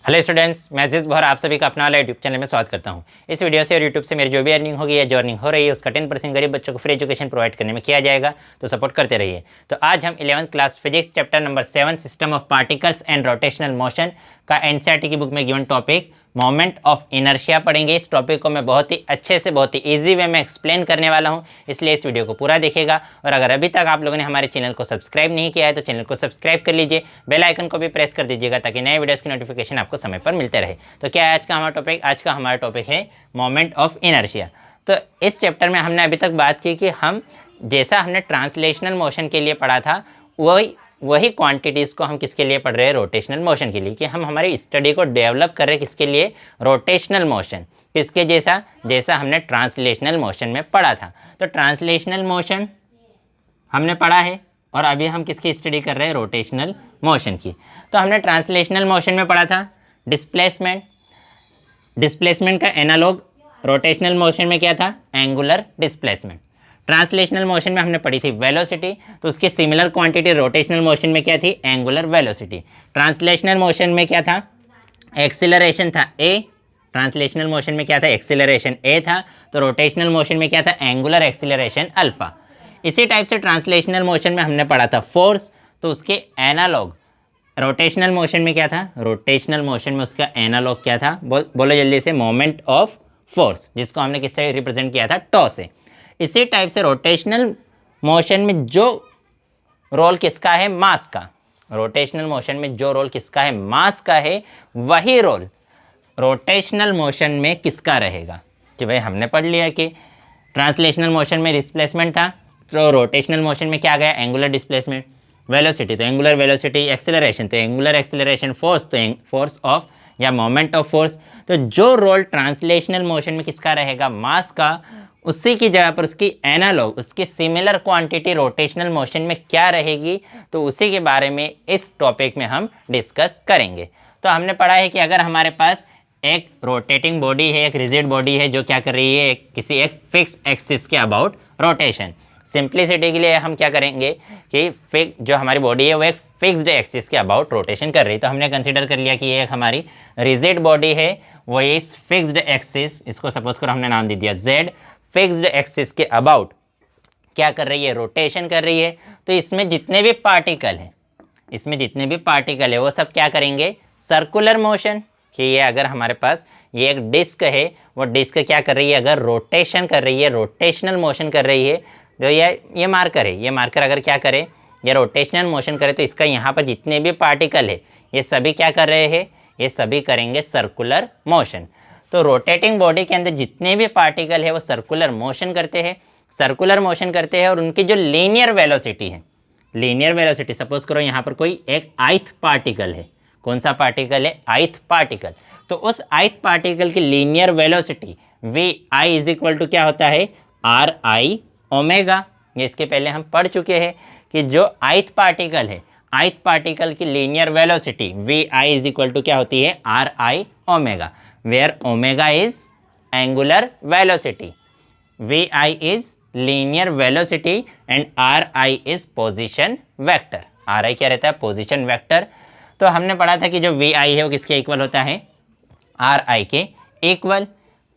Hello students, मैं अजीज़ Bohr आप सभी का अपना वाला यूट्यूब चैनल में स्वागत करता हूं। इस वीडियो से और यूट्यूब से मेरी जो भी अर्निंग होगी या जो अर्निंग हो रही है उसका 10% गरीब बच्चों को फ्री एजुकेशन प्रोवाइड करने में किया जाएगा, तो सपोर्ट करते रहिए। तो आज हम 11th class physics chapter number 7 system of particles and rotational motion का एनसीईआरटी की बुक में given topic moment of inertia पढ़ेंगे। इस टॉपिक को मैं बहुत ही अच्छे से बहुत ही ईजी वे में एक्सप्लेन करने वाला हूं, इसलिए इस वीडियो को पूरा देखिएगा। और अगर अभी तक आप लोगों ने हमारे चैनल को सब्सक्राइब नहीं किया है तो चैनल को सब्सक्राइब कर लीजिए, बेल आइकन को भी प्रेस कर दीजिएगा ताकि नए वीडियोस की नोटिफिकेशन आपको समय पर मिलते रहे। तो क्या है आज का हमारा टॉपिक? आज का हमारा टॉपिक है मोमेंट ऑफ इनर्शिया। तो इस चैप्टर में हमने अभी तक बात की कि हम जैसा हमने ट्रांसलेशनल मोशन के लिए पढ़ा था वही क्वांटिटीज़ को हम किसके लिए पढ़ रहे हैं? रोटेशनल मोशन के लिए। कि हम हमारी स्टडी को डेवलप कर रहे हैं किसके लिए? Rotational motion. किसके जैसा? जैसा हमने ट्रांसलेशनल मोशन में पढ़ा था। तो ट्रांसलेशनल मोशन हमने पढ़ा है और अभी हम किसकी स्टडी कर रहे हैं? रोटेशनल मोशन की। तो हमने ट्रांसलेशनल मोशन में पढ़ा था डिस्प्लेसमेंट। डिस्प्लेसमेंट का एनालॉग रोटेशनल मोशन में क्या था? Angular displacement. ट्रांसलेशनल मोशन में हमने पढ़ी थी वेलोसिटी, तो उसकी सिमिलर क्वांटिटी रोटेशनल मोशन में क्या थी? Angular velocity. ट्रांसलेशनल मोशन में क्या था? एक्सीलरेशन था ए। ट्रांसलेशनल मोशन में क्या था? एक्सीलरेशन ए था। तो रोटेशनल मोशन में क्या था? Angular acceleration alpha. इसी टाइप से ट्रांसलेशनल मोशन में हमने पढ़ा था फोर्स, तो उसके एनालॉग रोटेशनल मोशन में क्या था? रोटेशनल मोशन में उसका एनालॉग क्या था? बोलो जल्दी से। मोमेंट ऑफ फोर्स, जिसको हमने किससे रिप्रेजेंट किया था? टॉ से। इसी टाइप से रोटेशनल मोशन में जो रोल किसका है? मास का। रोटेशनल मोशन में जो रोल किसका है? मास का है। वही रोल रोटेशनल मोशन में किसका रहेगा? कि भाई हमने पढ़ लिया कि ट्रांसलेशनल मोशन में डिस्प्लेसमेंट था, तो रोटेशनल मोशन में क्या गया? Angular displacement. वेलोसिटी तो एंगुलर वेलोसिटी, एक्सेलरेशन तो एंगुलर एक्सेलरेशन, फोर्स तो फोर्स ऑफ या मोमेंट ऑफ फोर्स। तो जो रोल ट्रांसलेशनल मोशन में किसका रहेगा? मास का, उसी की जगह पर उसकी एनालॉग, उसकी सिमिलर क्वांटिटी रोटेशनल मोशन में क्या रहेगी, तो उसी के बारे में इस टॉपिक में हम डिस्कस करेंगे। तो हमने पढ़ा है कि अगर हमारे पास एक रोटेटिंग बॉडी है, एक रिजिड बॉडी है जो क्या कर रही है? किसी एक फिक्स एक्सिस के अबाउट रोटेशन। सिंप्लिसिटी के लिए हम क्या करेंगे कि जो हमारी बॉडी है वो एक फिक्स्ड एक्सिस के अबाउट रोटेशन कर रही है। तो हमने कंसीडर कर लिया कि ये एक हमारी रिजिड बॉडी है, वो इस फिक्स्ड एक्सिस, इसको सपोज करो हमने नाम दे दिया जेड, फिक्स्ड एक्सिस के अबाउट क्या कर रही है? रोटेशन कर रही है। तो इसमें जितने भी पार्टिकल है वो सब क्या करेंगे? Circular motion. कि ये अगर हमारे पास ये एक डिस्क है, वो डिस्क क्या कर रही है? अगर रोटेशन कर रही है, रोटेशनल मोशन कर रही है, तो ये मार्कर है, ये मार्कर अगर क्या करे? ये रोटेशनल मोशन करे, तो इसका यहाँ पर जितने भी पार्टिकल है ये सभी क्या कर रहे हैं? ये सभी करेंगे सर्कुलर मोशन। तो रोटेटिंग बॉडी के अंदर जितने भी पार्टिकल है वो सर्कुलर मोशन करते हैं और उनकी जो लीनियर वेलोसिटी है, लीनियर वेलोसिटी, सपोज करो यहाँ पर कोई एक आइथ पार्टिकल है। कौन सा पार्टिकल है? Ith particle. तो उस आइथ पार्टिकल की linear velocity V I is equal to क्या होता है? R I omega. ये इसके पहले हम पढ़ चुके हैं कि जो आइथ पार्टिकल है, आइथ पार्टिकल की linear velocity V I is equal to क्या होती है? R I omega, where omega is angular velocity, V I is linear velocity and R I is position vector. R आई क्या रहता है? Position vector. तो हमने पढ़ा था कि जो वी आई है वो किसके इक्वल होता है? आर आई के इक्वल।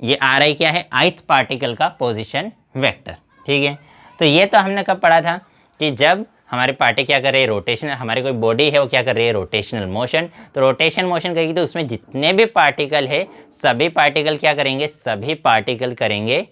ये आर आई क्या है? आइथ पार्टिकल का पोजिशन वेक्टर। ठीक है, तो ये तो हमने कब पढ़ा था? कि जब हमारी पार्टी क्या कर रही है? रोटेशन, हमारी कोई बॉडी है वो क्या कर रही है? Rotational motion. तो रोटेशन मोशन करेगी तो उसमें जितने भी पार्टिकल है सभी पार्टिकल क्या करेंगे? सभी पार्टिकल करेंगे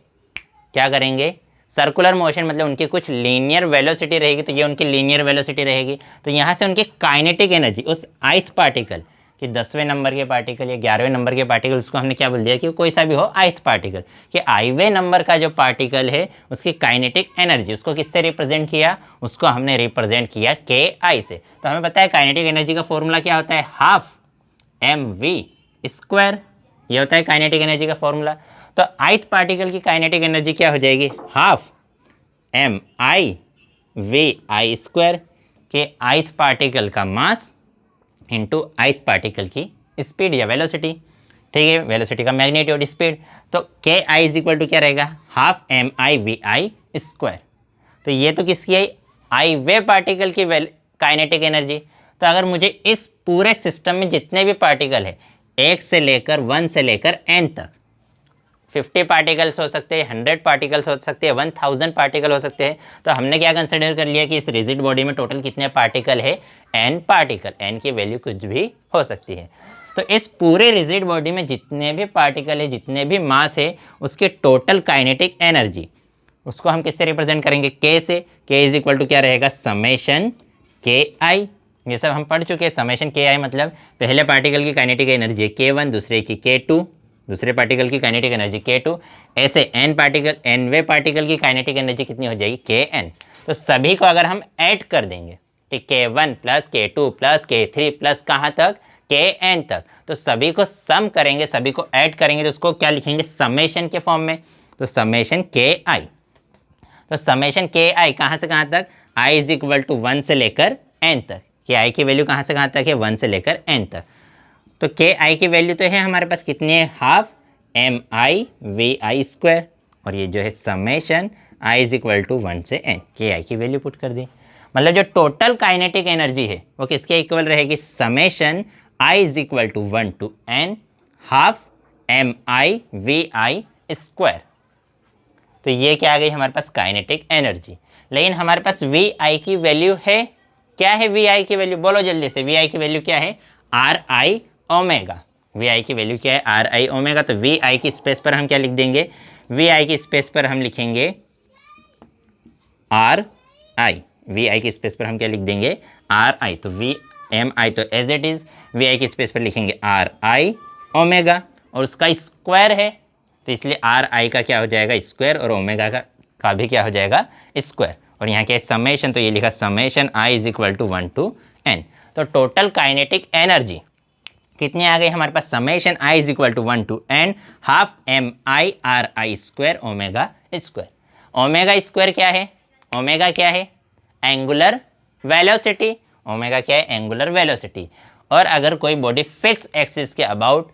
क्या करेंगे? Circular motion. मतलब उनकी कुछ लीनियर वेलोसिटी रहेगी, तो ये उनकी लीनियर वेलोसिटी रहेगी। तो यहाँ से उनकी काइनेटिक एनर्जी उस आइथ पार्टिकल कि 10वें नंबर के पार्टिकल या 11वें नंबर के पार्टिकल, उसको हमने क्या बोल दिया कि कोई सा भी हो आइथ पार्टिकल, कि आईवें नंबर का जो पार्टिकल है उसकी काइनेटिक एनर्जी, उसको किससे रिप्रेजेंट किया? उसको हमने रिप्रेजेंट किया के आई से। तो हमें पता है काइनेटिक एनर्जी का फॉर्मूला क्या होता है? Half M V square. ये होता है काइनेटिक एनर्जी का फॉर्मूला। तो आइथ पार्टिकल की काइनेटिक एनर्जी क्या हो जाएगी? Half M I V I square, के आइथ पार्टिकल का मास इंटू आइथ पार्टिकल की स्पीड या वेलोसिटी। ठीक है, वेलोसिटी का मैग्नीट्यूड, स्पीड। तो के आई इज इक्वल टू क्या रहेगा? Half M I V I square. तो ये तो किसकी है? आई वे पार्टिकल की काइनेटिक एनर्जी। तो अगर मुझे इस पूरे सिस्टम में जितने भी पार्टिकल है 1 से लेकर 1 से लेकर n तक 50 पार्टिकल्स हो सकते हैं, 100 पार्टिकल्स हो सकते हैं, 1000 पार्टिकल हो सकते हैं। तो हमने क्या कंसिडर कर लिया कि इस रिजिड बॉडी में टोटल कितने पार्टिकल है, n पार्टिकल। n की वैल्यू कुछ भी हो सकती है। तो इस पूरे रिजिड बॉडी में जितने भी पार्टिकल है, जितने भी मास है, उसके टोटल काइनेटिक एनर्जी, उसको हम किससे रिप्रेजेंट करेंगे, k से। k इज इक्वल टू क्या रहेगा, समेशन के आई। ये सब हम पढ़ चुके हैं। समेशन के आई मतलब पहले पार्टिकल की काइनेटिक एनर्जी है k1, दूसरे की k2, दूसरे पार्टिकल की काइनेटिक एनर्जी k2, ऐसे n पार्टिकल, nवे पार्टिकल की काइनेटिक एनर्जी कितनी हो जाएगी, kn। तो सभी को अगर हम ऐड कर देंगे, ठीक, k1 plus k2 plus k3 plus कहाँ तक, kn तक, तो सभी को सम करेंगे, सभी को ऐड करेंगे, तो उसको क्या लिखेंगे, समेशन के फॉर्म में। तो समेशन के आई, तो समेशन के आई कहाँ से कहाँ तक, i इज इक्वल टू 1 से लेकर n तक। के आई की वैल्यू कहाँ से कहाँ तक है, 1 से लेकर n तक। तो के आई की वैल्यू तो है हमारे पास कितनी है, half mi V I square, और ये जो है summation i is equal to 1 से n। के आई की वैल्यू पुट कर दी, मतलब जो टोटल काइनेटिक एनर्जी है वो किसके इक्वल रहेगी, summation i is equal to 1 to n half mi V I square. तो ये क्या आ गई हमारे पास, काइनेटिक एनर्जी। लेकिन हमारे पास वी आई की वैल्यू है, क्या है वी आई की वैल्यू, बोलो जल्दी से, वी आई की वैल्यू क्या है, आर आई ओमेगा। वी आई की वैल्यू क्या है, आर आई ओमेगा। तो वी आई की स्पेस पर हम क्या लिख देंगे, वी आई की स्पेस पर हम लिखेंगे आर आई। वी आई की स्पेस पर हम क्या लिख देंगे, आर आई। तो वी एम आई तो एज इट इज, वी आई की स्पेस पर लिखेंगे आर आई ओमेगा, और उसका स्क्वायर है, तो इसलिए आर आई का क्या हो जाएगा, स्क्वायर, और ओमेगा का भी क्या हो जाएगा, स्क्वायर। और यहाँ क्या है, समेशन, तो ये लिखा summation I is equal to 1 to n। तो टोटल काइनेटिक एनर्जी कितनी आ गई हमारे पास, summation I is equal to 1 to n half M I R I square omega square. Omega square क्या है, ओमेगा क्या है, एंगुलर वेलोसिटी। ओमेगा क्या है, एंगुलर वेलोसिटी। और अगर कोई बॉडी फिक्स एक्सिस के अबाउट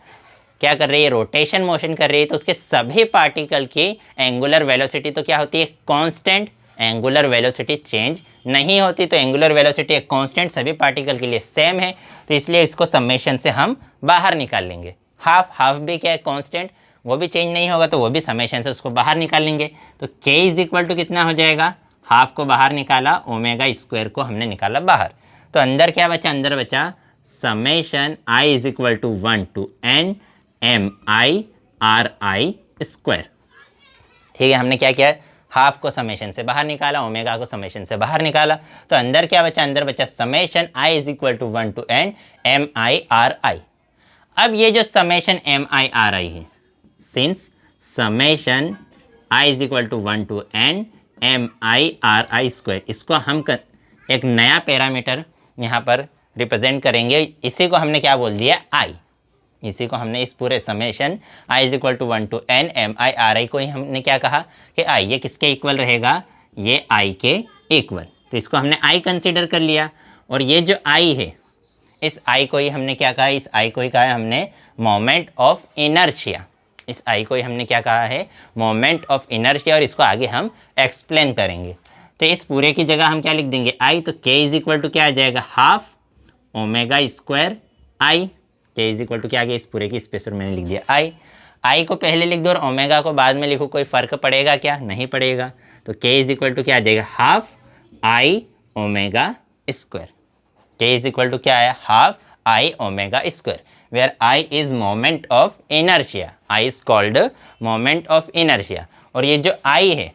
क्या कर रही है, रोटेशन मोशन कर रही है, तो उसके सभी पार्टिकल की एंगुलर वेलोसिटी तो क्या होती है, कांस्टेंट। एंगुलर वेलोसिटी चेंज नहीं होती, तो एंगुलर वेलोसिटी एक कांस्टेंट सभी पार्टिकल के लिए सेम है, तो इसलिए इसको समेशन से हम बाहर निकाल लेंगे। हाफ, हाफ भी क्या है, कांस्टेंट, वो भी चेंज नहीं होगा, तो वो भी समेशन से उसको बाहर निकाल लेंगे। तो k इज इक्वल टू कितना हो जाएगा, हाफ को बाहर निकाला, ओमेगा स्क्वायर को हमने निकाला बाहर, तो अंदर क्या बचा, अंदर बचा summation I is equal to 1 to n M I R I square. ठीक है, हमने क्या किया, हाफ को समेशन से बाहर निकाला, ओमेगा को समेशन से बाहर निकाला, तो अंदर क्या बचा, अंदर बचा summation I is equal to 1 to n M I R I. अब ये जो summation M I R I है, since summation I is equal to 1 to n M I R I square, इसको हम एक नया पैरामीटर यहाँ पर रिप्रेजेंट करेंगे। इसी को हमने क्या बोल दिया, आई। इसी को हमने, इस पूरे summation i is equal to 1 to n M I R I को ही हमने क्या कहा कि i ये किसके इक्वल रहेगा, ये i के इक्वल। तो इसको हमने i कंसीडर कर लिया, और ये जो i है, इस i को ही हमने क्या कहा, इस i को ही कहा है हमने मोमेंट ऑफ इनर्शिया। इस i को ही हमने क्या कहा है, मोमेंट ऑफ इनर्शिया, और इसको आगे हम एक्सप्लेन करेंगे। तो इस पूरे की जगह हम क्या लिख देंगे, i। तो k इज इक्वल टू क्या आ जाएगा, half omega square i। k is equal to क्या आ गया, इस पूरे की स्पेस पर मैंने लिख दिया i को पहले लिख दो और ओमेगा को बाद में लिखो, कोई फ़र्क पड़ेगा क्या, नहीं पड़ेगा। तो k इज इक्वल टू क्या आ जाएगा, half i omega square. k is equal to क्या आया, half i omega square, where i is moment of inertia. i is called moment of inertia. और ये जो i है,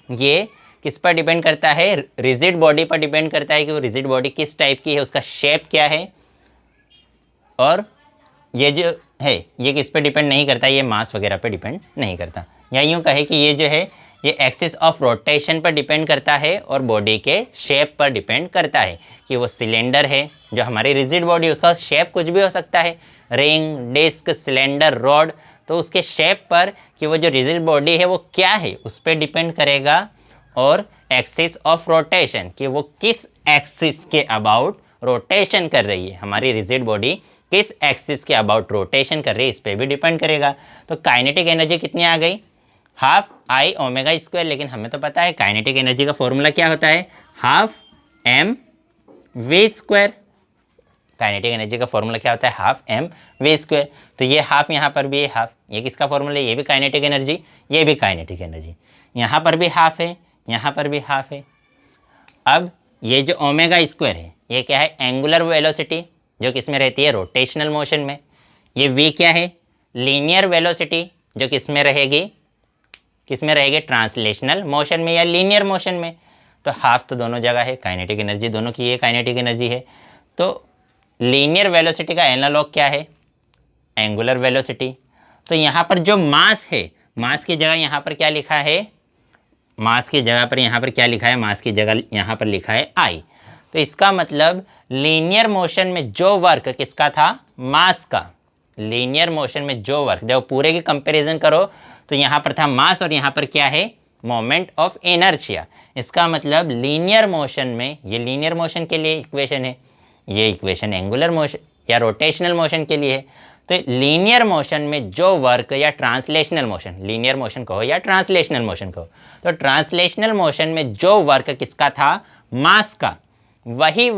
ये किस पर डिपेंड करता है, रिजिड बॉडी पर डिपेंड करता है कि वो रिजिड बॉडी किस टाइप की है, उसका शेप क्या है। और ये जो है, ये किस पे डिपेंड नहीं करता, ये मास वगैरह पे डिपेंड नहीं करता। या यूँ कहे कि ये जो है, ये एक्सिस ऑफ रोटेशन पर डिपेंड करता है और बॉडी के शेप पर डिपेंड करता है कि वो सिलेंडर है, जो हमारी रिजिड बॉडी, उसका शेप कुछ भी हो सकता है, रिंग, डिस्क, सिलेंडर, रॉड। तो उसके शेप पर कि वो जो रिजिड बॉडी है वो क्या है, उस पर डिपेंड करेगा। और एक्सिस ऑफ रोटेशन कि वो किस एक्सिस के अबाउट रोटेशन कर रही है, हमारी रिजिड बॉडी किस एक्सिस के अबाउट रोटेशन कर रही है, इस पर भी डिपेंड करेगा। तो काइनेटिक एनर्जी कितनी आ गई, हाफ आई ओमेगा स्क्वायर। लेकिन हमें तो पता है काइनेटिक एनर्जी का फॉर्मूला क्या होता है, half M V square. Kinetic energy का फॉर्मूला क्या होता है, हाफ एम वी स्क्वायर। तो ये हाफ यहाँ पर भी है हाफ, ये किसका फॉर्मूला है, ये भी काइनेटिक एनर्जी, ये भी काइनेटिक एनर्जी। यहाँ पर भी हाफ है, यहाँ पर भी हाफ है। अब ये जो ओमेगा स्क्वायर है ये क्या है, एंगुलर वेलोसिटी जो किस में रहती है, रोटेशनल मोशन में। ये वी क्या है, लीनियर वेलोसिटी जो किस में रहेगी, ट्रांसलेशनल मोशन में या लीनियर मोशन में। तो हाफ तो दोनों जगह है, काइनेटिक एनर्जी दोनों की ये काइनेटिक एनर्जी है। तो लीनियर वेलोसिटी का एनालॉग क्या है, एंगुलर वेलोसिटी। तो यहाँ पर जो मास है, मास की जगह यहाँ पर क्या लिखा है, मास की जगह पर यहाँ पर क्या लिखा है, मास की जगह यहाँ पर लिखा है आई। तो इसका मतलब लीनियर मोशन में जो वर्क किसका था, मास का। लीनियर मोशन में जो वर्क, जब पूरे की कंपैरिजन करो तो यहाँ पर था मास और यहाँ पर क्या है, मोमेंट ऑफ इनर्शिया। इसका मतलब लीनियर मोशन में, ये लीनियर मोशन के लिए इक्वेशन है, ये इक्वेशन एंगुलर मोशन या रोटेशनल मोशन के लिए है। तो लीनियर मोशन में जो वर्क या ट्रांसलेशनल मोशन, लीनियर मोशन कहो या ट्रांसलेशनल मोशन कहो, तो ट्रांसलेशनल मोशन में जो वर्क किसका था, मास का, वही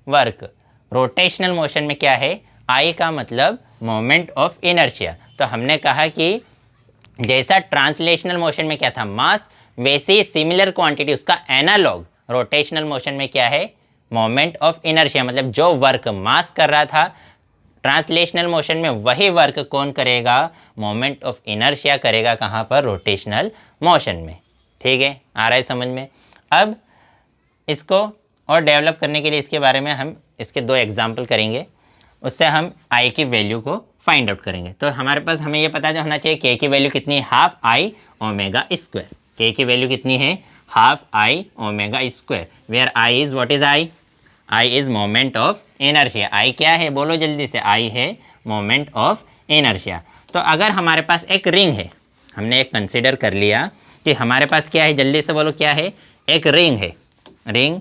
वर्क रोटेशनल मोशन में क्या है, आई का मतलब मोमेंट ऑफ इनर्शिया। तो हमने कहा कि जैसा ट्रांसलेशनल मोशन में क्या था, मास, वैसे ही सिमिलर क्वांटिटी उसका एनालॉग रोटेशनल मोशन में क्या है, मोमेंट ऑफ इनर्शिया। मतलब जो वर्क मास कर रहा था ट्रांसलेशनल मोशन में, वही वर्क कौन करेगा, मोमेंट ऑफ इनर्शिया करेगा। कहाँ पर, रोटेशनल मोशन में। ठीक है, आ रहा है समझ में। अब इसको और डेवलप करने के लिए इसके बारे में हम इसके 2 एग्जाम्पल करेंगे, उससे हम आई की वैल्यू को फाइंड आउट करेंगे। तो हमारे पास हमें ये पता होना चाहिए के की वैल्यू कितनी है, हाफ आई ओमेगा स्क्वायर। के की वैल्यू कितनी है, half I omega square, where I is, what is I, I is moment of inertia. I क्या है, बोलो जल्दी से, आई है मोमेंट ऑफ इनर्शिया। तो अगर हमारे पास एक रिंग है, हमने एक कंसिडर कर लिया कि हमारे पास क्या है, जल्दी से बोलो क्या है, एक रिंग है। रिंग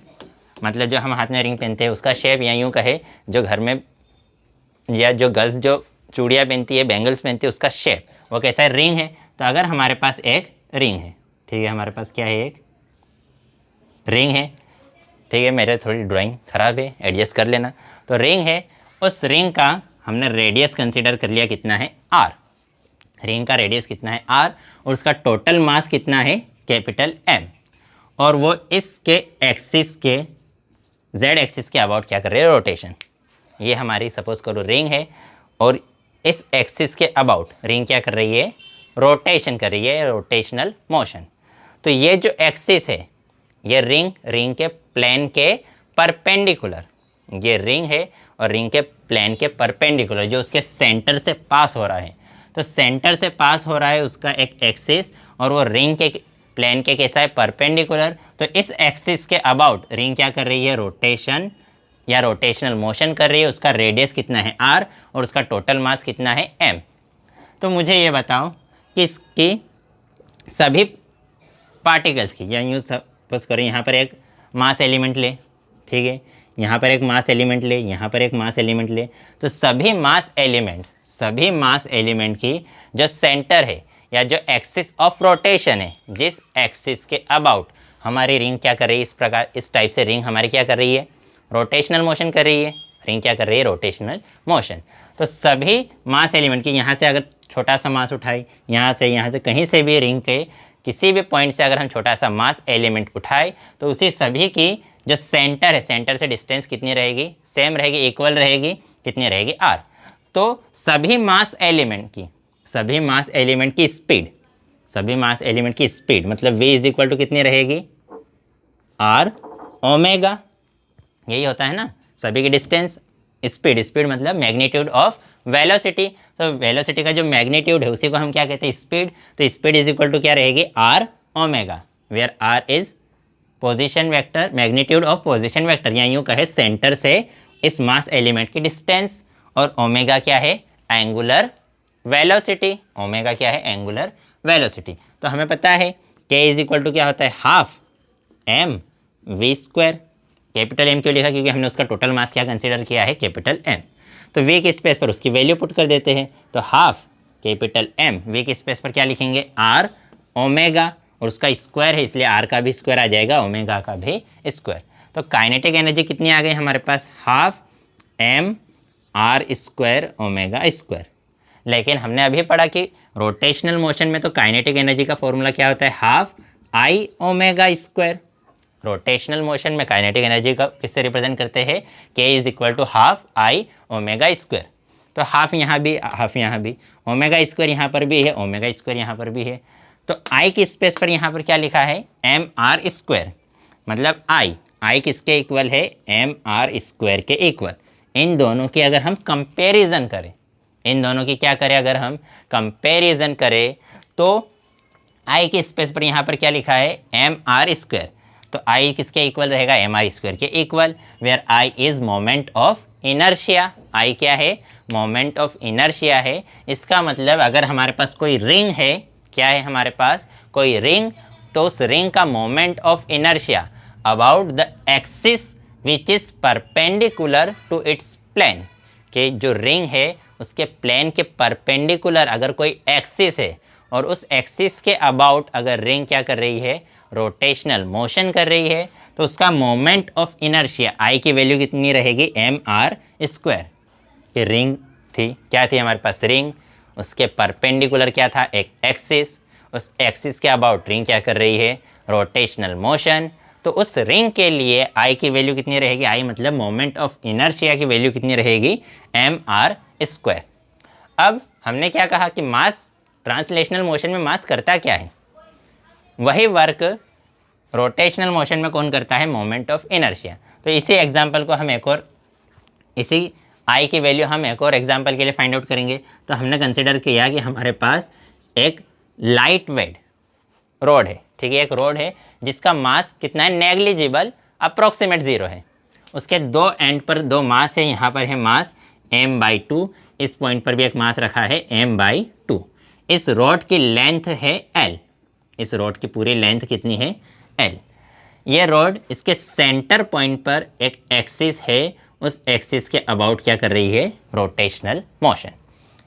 मतलब जो हम हाथ में रिंग पहनते हैं उसका शेप, या यूँ कहे जो घर में या जो गर्ल्स जो चूड़ियाँ पहनती है, बैंगल्स पहनती है, उसका शेप वो कैसा है, रिंग है। तो अगर हमारे पास एक रिंग है, ठीक है, हमारे पास क्या है, एक रिंग है। ठीक है, मेरे थोड़ी ड्राइंग ख़राब है, एडजस्ट कर लेना। तो रिंग है, उस रिंग का हमने रेडियस कंसीडर कर लिया, कितना है, आर। रिंग का रेडियस कितना है, आर, और उसका टोटल मास कितना है, कैपिटल एम। और वो इसके एक्सिस के, जेड एक्सिस के अबाउट क्या कर रही है, रोटेशन। ये हमारी सपोज करो रिंग है, और इस एक्सिस के अबाउट रिंग क्या कर रही है, रोटेशन कर रही है, रोटेशनल मोशन। तो ये जो एक्सिस है, ये रिंग के प्लेन के परपेंडिकुलर, ये रिंग है और रिंग के प्लेन के परपेंडिकुलर जो उसके सेंटर से पास हो रहा है। तो सेंटर से पास हो रहा है उसका एक एक्सिस, और वो रिंग के प्लेन के कैसा है, परपेंडिकुलर। तो इस एक्सिस के अबाउट रिंग क्या कर रही है, रोटेशन या रोटेशनल मोशन कर रही है। उसका रेडियस कितना है, आर, और उसका टोटल मास कितना है, एम। तो मुझे ये बताओ कि इसकी सभी पार्टिकल्स की, या यूँ सपोज करें यहाँ पर एक मास एलिमेंट ले, ठीक है, यहाँ पर एक मास एलिमेंट ले, यहाँ पर एक मास एलिमेंट ले। तो सभी मास एलिमेंट की जो सेंटर है या जो एक्सिस ऑफ रोटेशन है, जिस एक्सिस के अबाउट हमारी रिंग क्या कर रही है, इस प्रकार, इस टाइप से रिंग हमारी क्या कर रही है, रोटेशनल मोशन कर रही है। रिंग क्या कर रही है, रोटेशनल मोशन। तो सभी मास एलिमेंट की, यहाँ से अगर छोटा सा मास उठाई, यहाँ से कहीं से भी रिंग के किसी भी पॉइंट से अगर हम छोटा सा मास एलिमेंट उठाए, तो उसी सभी की जो सेंटर है, सेंटर से डिस्टेंस कितनी रहेगी, सेम रहेगी, इक्वल रहेगी, कितनी रहेगी, आर। तो सभी मास एलिमेंट की स्पीड, मतलब v इज इक्वल टू कितनी रहेगी, आर ओमेगा। यही होता है ना, सभी की डिस्टेंस, स्पीड मतलब मैग्नीट्यूड ऑफ वेलोसिटी। तो वेलोसिटी का जो मैग्नीट्यूड है उसी को हम क्या कहते हैं, स्पीड। तो स्पीड इज इक्वल टू क्या रहेगी, R omega, where R is position vector, magnitude of position vector, या यूँ कहे सेंटर से इस मास एलिमेंट की डिस्टेंस, और ओमेगा क्या है, एंगुलर वेलोसिटी। ओमेगा क्या है, एंगुलर वेलोसिटी। तो हमें पता है k इज इक्वल टू क्या होता है, half M V square. Capital M क्यों लिखा, क्योंकि हमने उसका टोटल मास क्या कंसीडर किया है, कैपिटल एम। तो वी के स्पेस पर उसकी वैल्यू पुट कर देते हैं। तो हाफ कैपिटल एम, वी के स्पेस पर क्या लिखेंगे, आर ओमेगा, और उसका स्क्वायर है इसलिए आर का भी स्क्वायर आ जाएगा, ओमेगा का भी स्क्वायर। तो काइनेटिक एनर्जी कितनी आ गई हमारे पास, half M R square omega square. लेकिन हमने अभी पढ़ा कि रोटेशनल मोशन में तो काइनेटिक एनर्जी का फॉर्मूला क्या होता है, half I omega square. Rotational motion में काइनेटिक एनर्जी का किससे रिप्रेजेंट करते हैं, K is equal to half I omega square. तो हाफ यहाँ भी, हाफ यहाँ भी, ओमेगा स्क्वायर यहाँ पर भी है, ओमेगा स्क्वायर यहाँ पर भी है। तो आई की स्पेस पर यहाँ पर क्या लिखा है, एम आर स्क्वायर, मतलब आई किसके इक्वल है, एम आर स्क्वायर के इक्वल। इन दोनों की अगर हम कंपेरिजन करें, इन दोनों की क्या करें, अगर हम कंपेरिजन करें तो आई के स्पेस पर यहाँ पर क्या लिखा है, एम आर स्क्वायर। तो आई किसके इक्वल रहेगा, एम आर स्क्वायर के equal, where I is moment of inertia. I क्या है, मोमेंट ऑफ इनर्शिया है। इसका मतलब अगर हमारे पास कोई रिंग है, क्या है हमारे पास कोई रिंग, तो उस रिंग का moment of inertia about the axis which is perpendicular to its plane, कि जो रिंग है उसके प्लेन के परपेंडिकुलर अगर कोई एक्सिस है और उस एक्सिस के अबाउट अगर रिंग क्या कर रही है, रोटेशनल मोशन कर रही है, तो उसका मोमेंट ऑफ इनर्शिया आई की वैल्यू कितनी रहेगी, एम आर स्क्वायर। ये रिंग थी, क्या थी हमारे पास, रिंग, उसके परपेंडिकुलर क्या था, एक एक्सिस, उस एक्सिस के अबाउट रिंग क्या कर रही है, रोटेशनल मोशन। तो उस रिंग के लिए आई की वैल्यू कितनी रहेगी, आई मतलब मोमेंट ऑफ इनर्शिया की वैल्यू कितनी रहेगी, एम आर स्क्वायर। अब हमने क्या कहा कि मास, ट्रांसलेशनल मोशन में मास करता क्या है, वही वर्क रोटेशनल मोशन में कौन करता है, मोमेंट ऑफ इनर्शिया। तो इसी एग्जांपल को हम एक और, इसी आई की वैल्यू हम एक और एग्जांपल के लिए फाइंड आउट करेंगे। तो हमने कंसिडर किया कि हमारे पास एक लाइट वेट रोड है, ठीक है, एक रोड है जिसका मास कितना है, नेग्लिजिबल, अप्रॉक्सीमेट 0 है। उसके दो एंड पर दो मास है, यहाँ पर है मास m/2, इस पॉइंट पर भी एक मास रखा है m/2। इस रोड की लेंथ है l, इस रोड की पूरी लेंथ कितनी है, l। ये रोड, इसके सेंटर पॉइंट पर एक एक्सिस है, उस एक्सिस के अबाउट क्या कर रही है, रोटेशनल मोशन।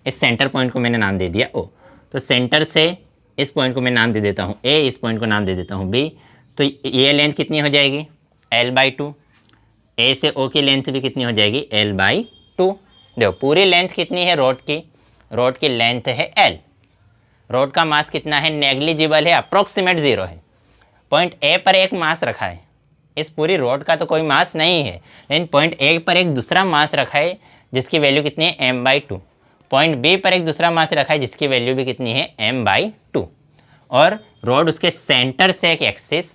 इस सेंटर पॉइंट को मैंने नाम दे दिया O। तो सेंटर से इस पॉइंट को मैं नाम दे देता हूँ A, इस पॉइंट को नाम दे देता हूँ B। तो ये लेंथ कितनी हो जाएगी, l/2। A से O की लेंथ भी कितनी हो जाएगी, l/2। देखो पूरी लेंथ कितनी है रोड की, रोड की लेंथ है l। रोड का मास कितना है, नेग्लिजिबल है, अप्रोक्सीमेट 0 है। पॉइंट ए पर एक मास रखा है, इस पूरी रोड का तो कोई मास नहीं है, लेकिन पॉइंट ए पर एक दूसरा मास रखा है जिसकी वैल्यू कितनी है, m/2। पॉइंट बी पर एक दूसरा मास रखा है जिसकी वैल्यू भी कितनी है, m/2। और रोड उसके सेंटर से एक एक्सिस,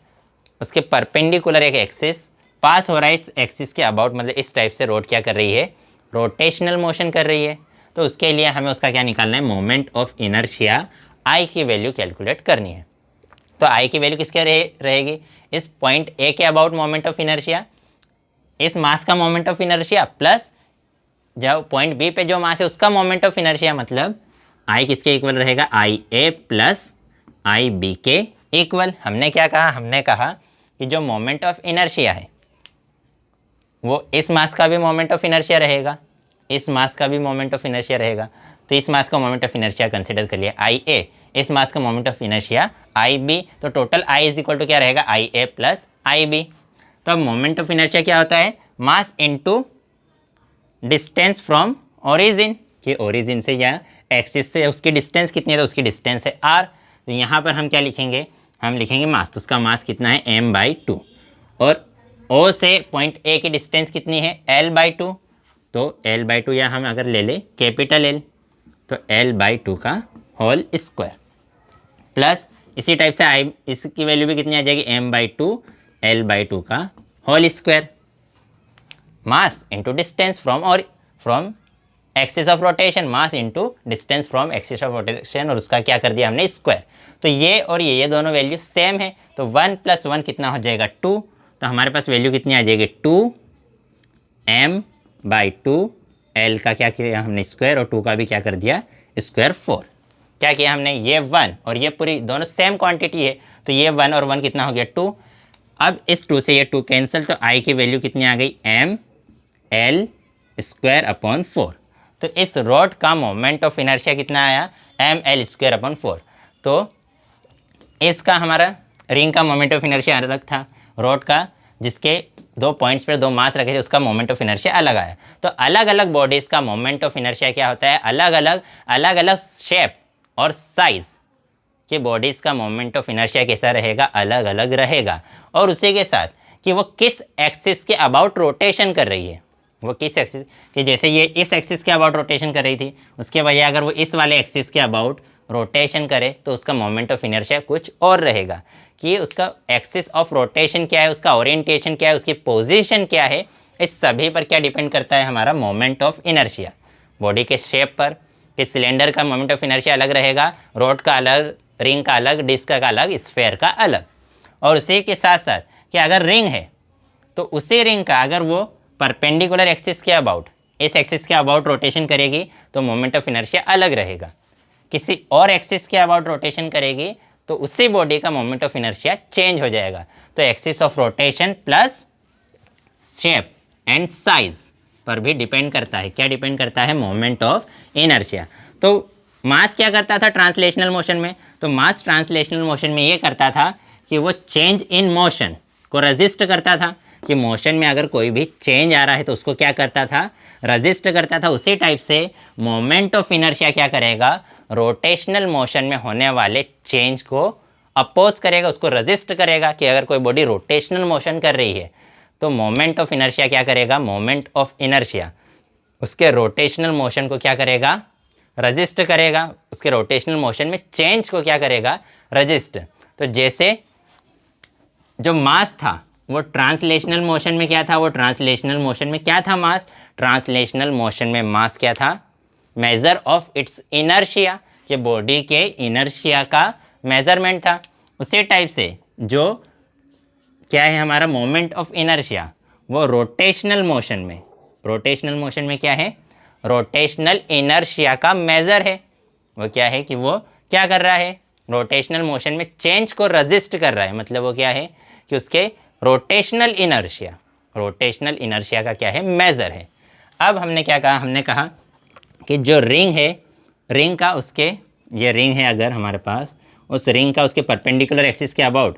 उसके परपेंडिकुलर एक एक्सिस पास हो रहा है, इस एक्सिस के अबाउट, मतलब इस टाइप से रोड क्या कर रही है, रोटेशनल मोशन कर रही है। तो उसके लिए हमें उसका क्या निकालना है, मोमेंट ऑफ इनर्शिया, आई की वैल्यू कैलकुलेट करनी है। तो आई की वैल्यू किसके रहेगी, इस पॉइंट ए के अबाउट मोमेंट ऑफ इनर्शिया, इस मास का मोमेंट ऑफ इनर्शिया, प्लस जब पॉइंट बी पे जो मास है उसका मोमेंट ऑफ इनर्शिया, मतलब आई किसके इक्वल रहेगा, आई ए प्लस आई बी के इक्वल। हमने क्या कहा, हमने कहा कि जो मोमेंट ऑफ इनर्शिया है वो इस मास का भी मोमेंट ऑफ इनर्शिया रहेगा, इस मास का भी मोमेंट ऑफ इनर्शिया रहेगा। तो इस मास का मोमेंट ऑफ इनर्शिया कंसिडर कर लिया आई ए, इस मास का moment of inertia I B. तो total I is equal to क्या रहेगा, आई ए प्लस आई बी। तो अब मोमेंट ऑफ इनर्शिया क्या होता है, mass into distance from origin, कि ओरिजिन से या एक्सिस से उसकी डिस्टेंस कितनी है, तो उसकी डिस्टेंस है r। तो यहाँ पर हम क्या लिखेंगे, हम लिखेंगे मास, तो उसका मास कितना है, m/2। और O से पॉइंट A की डिस्टेंस कितनी है, l/2। तो l/2 या हम अगर ले ले कैपिटल L, तो l/2 का होल स्क्वायर, प्लस इसी टाइप से आई, इसकी वैल्यू भी कितनी आ जाएगी, m/2 l/2 का whole square. Mass into distance from axis of rotation, mass into distance from axis of rotation, और उसका क्या कर दिया हमने, स्क्वायर। तो ये और ये दोनों वैल्यू सेम है, तो 1 + 1 कितना हो जाएगा, 2। तो हमारे पास वैल्यू कितनी आ जाएगी, 2m/2, l का क्या किया हमने, स्क्वायर, और 2 का भी क्या कर दिया, स्क्वायर 4। क्या किया हमने, ये 1 और ये पूरी दोनों सेम क्वांटिटी है, तो ये 1 और 1 कितना हो गया, 2। अब इस 2 से ये 2 कैंसिल, तो आई की वैल्यू कितनी आ गई, ml²/4। तो इस रोड का मोमेंट ऑफ इनर्शिया कितना आया, ml²/4। तो इसका हमारा रिंग का मोमेंट ऑफ इनर्शिया अलग था, रोड का जिसके दो पॉइंट्स पर दो मास रखे थे, उसका मोमेंट ऑफ इनर्शिया अलग आया। तो अलग अलग बॉडीज़ का मोमेंट ऑफ इनर्शिया क्या होता है, अलग अलग शेप और साइज़ कि बॉडीज़ का मोमेंट ऑफ इनर्शिया कैसा रहेगा, अलग अलग रहेगा। और उसी के साथ कि वो किस एक्सिस के अबाउट रोटेशन कर रही है, वो किस एक्सिस कि जैसे ये इस एक्सिस के अबाउट रोटेशन कर रही थी, उसके बजाय अगर वो इस वाले एक्सिस के अबाउट रोटेशन करे तो उसका मोमेंट ऑफ इनर्शिया कुछ और रहेगा। कि उसका एक्सिस ऑफ रोटेशन क्या है, उसका ओरिएंटेशन क्या है, उसकी पोजीशन क्या है, इस सभी पर क्या डिपेंड करता है, हमारा मोमेंट ऑफ इनर्शिया। बॉडी के शेप पर कि सिलेंडर का मोमेंट ऑफ इनर्शिया अलग रहेगा, रोड का अलग, रिंग का अलग, डिस्क का अलग, स्फेयर का अलग। और उसी के साथ साथ कि अगर रिंग है तो उसी रिंग का अगर वो परपेंडिकुलर एक्सिस के अबाउट, इस एक्सिस के अबाउट रोटेशन करेगी तो मोमेंट ऑफ इनर्शिया अलग रहेगा। किसी और एक्सिस के अबाउट रोटेशन करेगी तो उसी बॉडी का मोमेंट ऑफ इनर्शिया चेंज हो जाएगा। तो axis of rotation plus shape and size पर भी डिपेंड करता है, क्या डिपेंड करता है, मोमेंट ऑफ इनर्शिया। तो मास क्या करता था ट्रांसलेशनल मोशन में, तो मास ट्रांसलेशनल मोशन में ये करता था कि वो चेंज इन मोशन को रजिस्ट करता था। कि मोशन में अगर कोई भी चेंज आ रहा है तो उसको क्या करता था, रजिस्ट करता था। उसी टाइप से मोमेंट ऑफ इनर्शिया क्या करेगा, रोटेशनल मोशन में होने वाले चेंज को अपोज करेगा, उसको रजिस्ट करेगा। कि अगर कोई बॉडी रोटेशनल मोशन कर रही है तो मोमेंट ऑफ इनर्शिया क्या करेगा, मोमेंट ऑफ इनर्शिया उसके रोटेशनल मोशन को क्या करेगा, रजिस्ट करेगा। उसके रोटेशनल मोशन में चेंज को क्या करेगा, रजिस्ट। तो जैसे जो मास था वो ट्रांसलेशनल मोशन में क्या था, वो ट्रांसलेशनल मोशन में क्या था मास, ट्रांसलेशनल मोशन में मास क्या था, मेजर ऑफ इट्स इनर्शिया, कि बॉडी के इनर्शिया का मेजरमेंट था। उसी टाइप से जो क्या है हमारा मोमेंट ऑफ इनर्शिया, वो रोटेशनल मोशन में, रोटेशनल मोशन में क्या है, रोटेशनल इनर्शिया का मेजर है। वो क्या है कि वो क्या कर रहा है, रोटेशनल मोशन में चेंज को रजिस्ट कर रहा है। मतलब वो क्या है कि उसके रोटेशनल इनर्शिया का क्या है, मेजर है। अब हमने क्या कहा, हमने कहा कि जो रिंग है, रिंग का उसके, ये रिंग है अगर हमारे पास, उस रिंग का उसके परपेंडिकुलर एक्सिस के अबाउट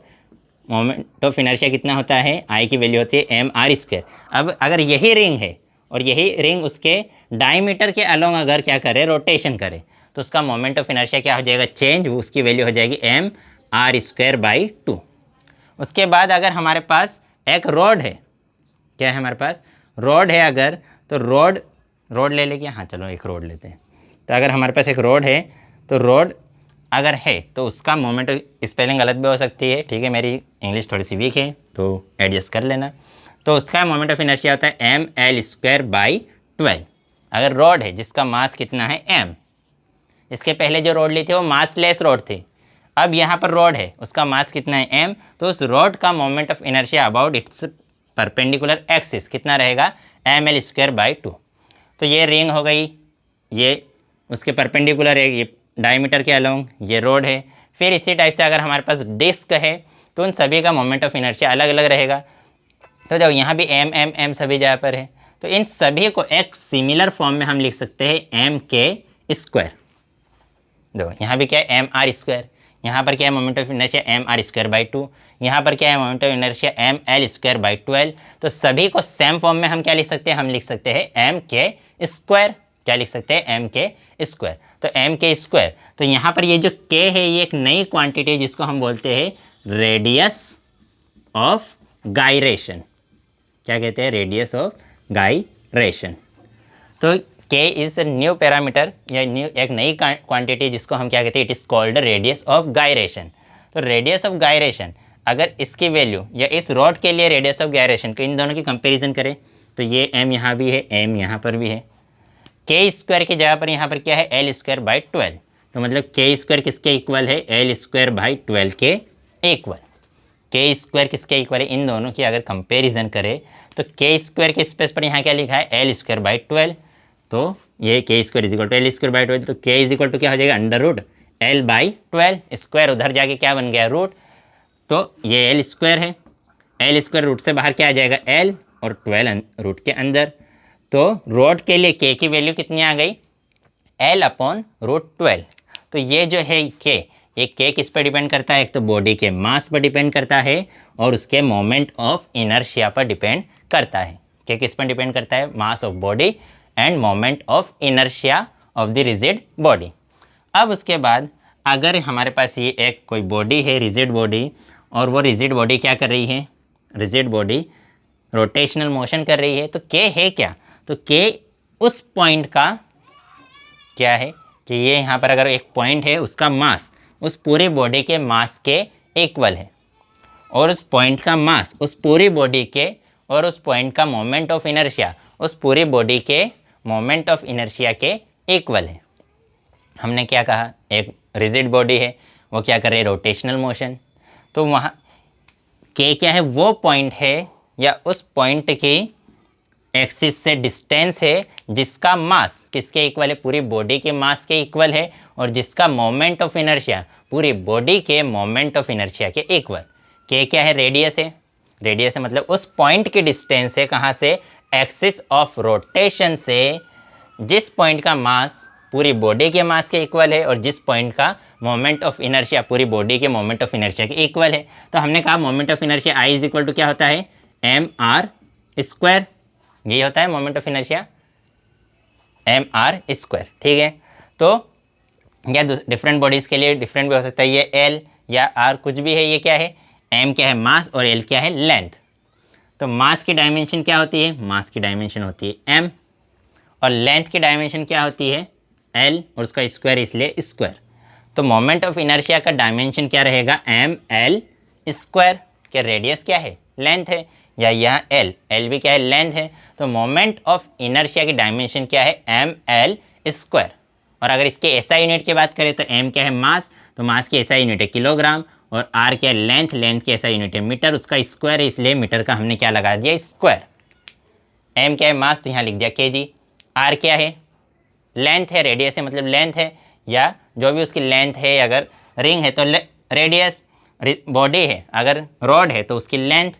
मोमेंट ऑफ इनर्शिया कितना होता है, आई की वैल्यू होती है mr²। अब अगर यही रिंग है और यही रिंग उसके डायमीटर के अलोंग अगर क्या करे, रोटेशन करे, तो उसका मोमेंट ऑफ इनर्शिया क्या हो जाएगा, चेंज, उसकी वैल्यू हो जाएगी mr²/2। उसके बाद अगर हमारे पास एक रॉड है, क्या है हमारे पास, रॉड है अगर, तो रॉड ले लेंगे, हाँ चलो एक रॉड लेते हैं। तो अगर हमारे पास एक रॉड है, तो रॉड अगर है तो उसका मोमेंट, स्पेलिंग गलत भी हो सकती है, ठीक है, मेरी इंग्लिश थोड़ी सी वीक है तो एडजस्ट कर लेना। तो उसका मोमेंट ऑफ इनर्शिया होता है ml²/12। अगर रॉड है जिसका मास कितना है m, इसके पहले जो रॉड ली थी वो मासलेस रॉड थी, अब यहाँ पर रॉड है उसका मास कितना है m, तो उस रॉड का moment of inertia about it's perpendicular axis कितना रहेगा, ml²/2। तो ये रिंग हो गई, ये उसके परपेंडिकुलर है, ये डायमीटर के अलोंग ये रोड है। फिर इसी टाइप से अगर हमारे पास डिस्क है तो उन सभी का मोमेंट ऑफ इनर्शिया अलग अलग रहेगा। तो जब यहाँ भी m सभी जगह पर है, तो इन सभी को एक सिमिलर फॉर्म में हम लिख सकते हैं mk²। दो यहाँ भी क्या है mr², यहाँ पर क्या है मोमेंट ऑफ इनर्शिया mr²/2, यहाँ पर क्या है मोमेंट ऑफ इनर्शिया ml²/12। तो सभी को सेम फॉर्म में हम क्या लिख सकते हैं, हम लिख सकते हैं mk²। क्या लिख सकते हैं, mk²। तो mk², तो यहाँ पर ये जो k है ये एक नई क्वांटिटी है जिसको हम बोलते हैं रेडियस ऑफ गायरेशन। क्या कहते हैं, रेडियस ऑफ गायरेशन। तो k इज न्यू पैरामीटर या न्यू एक नई क्वांटिटी जिसको हम क्या कहते हैं, it is called radius of gyration. तो रेडियस ऑफ गायरेशन अगर इसकी वैल्यू या इस रॉड के लिए रेडियस ऑफ गायरेशन को इन दोनों की कंपेरिजन करें तो ये m यहाँ भी है, m यहाँ पर भी है, k² की जगह पर यहाँ पर क्या है l²/12। तो मतलब k² किसके इक्वल है, l²/12 के इक्वल। k² किसके इक्वल है, इन दोनों की अगर कंपैरिजन करें तो k² के स्पेस पर यहाँ क्या लिखा है, l²/12। तो ये k² = l²/12, तो k = क्या हो जाएगा, √l/12। स्क्वायर उधर जाके क्या बन गया, रूट। तो ये l² है, l² रूट से बाहर क्या आ जाएगा, l, और 12 रूट के अंदर। तो रॉड के लिए k की वैल्यू कितनी आ गई, l/√12। तो ये जो है k ये के किस पर डिपेंड करता है? एक तो बॉडी के मास पर डिपेंड करता है और उसके मोमेंट ऑफ इनर्शिया पर डिपेंड करता है। के किस पर डिपेंड करता है? Mass of body end moment of inertia of the rigid body. अब उसके बाद अगर हमारे पास ये एक कोई बॉडी है, रिजिड बॉडी, और वो रिजिड बॉडी क्या कर रही है? रिजिड बॉडी रोटेशनल मोशन कर रही है, तो के है क्या? तो के उस पॉइंट का क्या है कि ये यहाँ पर अगर एक पॉइंट है, उसका मास उस पूरी बॉडी के मास के इक्वल है, और उस पॉइंट का मास उस पूरी बॉडी के, और उस पॉइंट का मोमेंट ऑफ इनर्शिया उस पूरी बॉडी के मोमेंट ऑफ इनर्शिया के इक्वल है। हमने क्या कहा? एक रिजिड बॉडी है, वो क्या कर रही है? Rotational motion. तो वहाँ के क्या है? वो पॉइंट है या उस पॉइंट की एक्सिस से डिस्टेंस है जिसका मास किसके इक्वल है? पूरी बॉडी के मास के इक्वल है, और जिसका मोमेंट ऑफ इनर्शिया पूरी बॉडी के मोमेंट ऑफ इनर्शिया के इक्वल। के क्या है? रेडियस है। रेडियस है मतलब उस पॉइंट की डिस्टेंस है, कहाँ से? एक्सिस ऑफ रोटेशन से, जिस पॉइंट का मास पूरी बॉडी के मास के इक्वल है और जिस पॉइंट का मोमेंट ऑफ इनर्शिया पूरी बॉडी के मोमेंट ऑफ इनर्शिया के इक्वल है। तो हमने कहा moment of inertia I is equal to क्या होता है? M R square. ये होता है moment of inertia, M R square. ठीक है, तो या डिफरेंट बॉडीज़ के लिए डिफरेंट भी हो सकता है, ये एल या आर कुछ भी है। ये क्या है? एम क्या है? मास, और एल क्या है? लेंथ। तो मास की डायमेंशन क्या होती है? मास की डायमेंशन होती है एम, और लेंथ की डायमेंशन क्या होती है? एल, और उसका स्क्वायर इसलिए स्क्वायर। तो मोमेंट ऑफ इनर्शिया का डायमेंशन क्या रहेगा? M L square. क्या रेडियस क्या है? लेंथ है, या यहाँ एल, एल भी क्या है? लेंथ है। तो मोमेंट ऑफ इनर्शिया की डायमेंशन क्या है? M L square. और अगर इसके एसआई यूनिट की बात करें तो एम क्या है? मास, तो मास की एसआई यूनिट है किलोग्राम, और आर क्या है? लेंथ, लेंथ की एसआई यूनिट है मीटर, उसका स्क्वायर है, इसलिए मीटर का हमने क्या लगा दिया? स्क्वायर। एम क्या है? मास, तो यहाँ लिख दिया केजी। आर क्या है? लेंथ है, रेडियस है मतलब लेंथ है, या जो भी उसकी लेंथ है, अगर रिंग है तो रेडियस, बॉडी है अगर रॉड है तो उसकी लेंथ,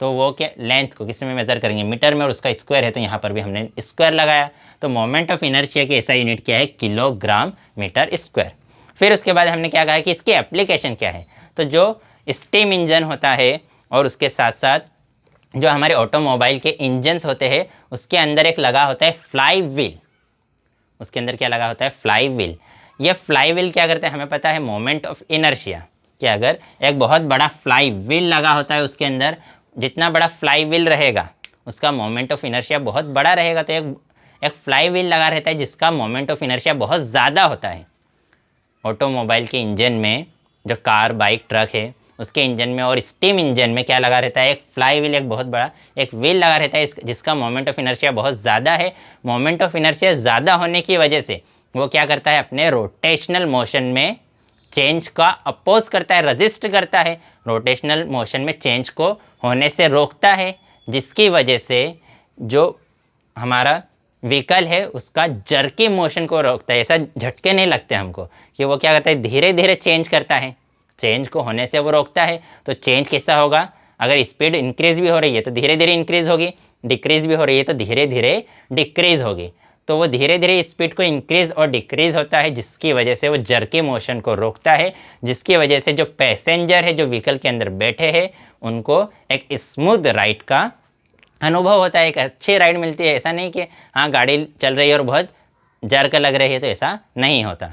तो वो क्या? लेंथ को किस में मेज़र करेंगे? मीटर में, और उसका स्क्वायर है तो यहाँ पर भी हमने स्क्वायर लगाया। तो मोमेंट ऑफ इनर्शिया की ऐसा यूनिट क्या है? Kilogram metre square. फिर उसके बाद हमने क्या कहा कि इसकी एप्लीकेशन क्या है? तो जो स्टीम इंजन होता है और उसके साथ साथ जो हमारे ऑटोमोबाइल के इंजन्स होते हैं, उसके अंदर एक लगा होता है फ्लाई व्हील। उसके अंदर क्या लगा होता है? Fly wheel. ये फ्लाई व्हील क्या करता है? हमें पता है मोमेंट ऑफ इनर्शिया, कि अगर एक बहुत बड़ा फ्लाई व्हील लगा होता है उसके अंदर, जितना बड़ा फ्लाई व्हील रहेगा उसका मोमेंट ऑफ इनर्शिया बहुत बड़ा रहेगा। तो एक फ्लाई व्हील लगा रहता है जिसका मोमेंट ऑफ इनर्शिया बहुत ज़्यादा होता है। ऑटोमोबाइल के इंजन में, जो कार, बाइक, ट्रक है उसके इंजन में, और स्टीम इंजन में क्या लगा रहता है? एक फ्लाई व्हील, एक बहुत बड़ा एक व्हील लगा रहता है जिसका मोमेंट ऑफ इनर्शिया बहुत ज़्यादा है। मोमेंट ऑफ इनर्शिया ज़्यादा होने की वजह से वो क्या करता है? अपने रोटेशनल मोशन में चेंज का अपोज करता है, रजिस्ट करता है, रोटेशनल मोशन में चेंज को होने से रोकता है, जिसकी वजह से जो हमारा व्हीकल है उसका जर्की मोशन को रोकता है। ऐसा झटके नहीं लगते हमको, कि वो क्या करता है? धीरे धीरे चेंज करता है, चेंज को होने से वो रोकता है। तो चेंज कैसा होगा? अगर स्पीड इंक्रीज़ भी हो रही है तो धीरे धीरे इंक्रीज़ होगी, डिक्रीज़ भी हो रही है तो धीरे धीरे डिक्रीज़ होगी। तो वो धीरे धीरे स्पीड को इंक्रीज़ और डिक्रीज़ होता है, जिसकी वजह से वो जर्की मोशन को रोकता है, जिसकी वजह से जो पैसेंजर है जो व्हीकल के अंदर बैठे हैं उनको एक स्मूथ राइड का अनुभव होता है, एक अच्छी राइड मिलती है। ऐसा नहीं कि हाँ गाड़ी चल रही है और बहुत जर्क लग रही है, तो ऐसा नहीं होता।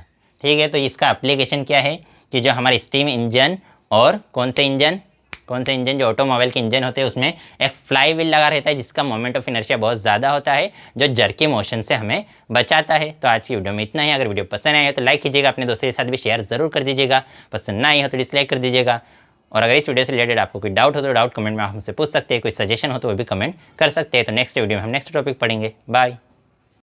ठीक है, तो इसका एप्लीकेशन क्या है कि जो हमारे स्टीम इंजन और कौन से इंजन जो ऑटोमोबाइल के इंजन होते हैं उसमें एक फ्लाई व्हील लगा रहता है जिसका मोमेंट ऑफ इनर्शिया बहुत ज़्यादा होता है, जो जर्की मोशन से हमें बचाता है। तो आज की वीडियो में इतना ही। अगर वीडियो पसंद आए हो तो लाइक कीजिएगा, अपने दोस्तों के साथ भी शेयर ज़रूर कर दीजिएगा। पसंद ना आई हो तो डिसलाइक कर दीजिएगा। और अगर इस वीडियो से रिलेटेड आपको कोई डाउट हो तो डाउट कमेंट में आप हमसे पूछ सकते हैं, कोई सजेशन हो तो वो भी कमेंट कर सकते हैं। तो नेक्स्ट वीडियो में हम नेक्स्ट टॉपिक पढ़ेंगे। बाय।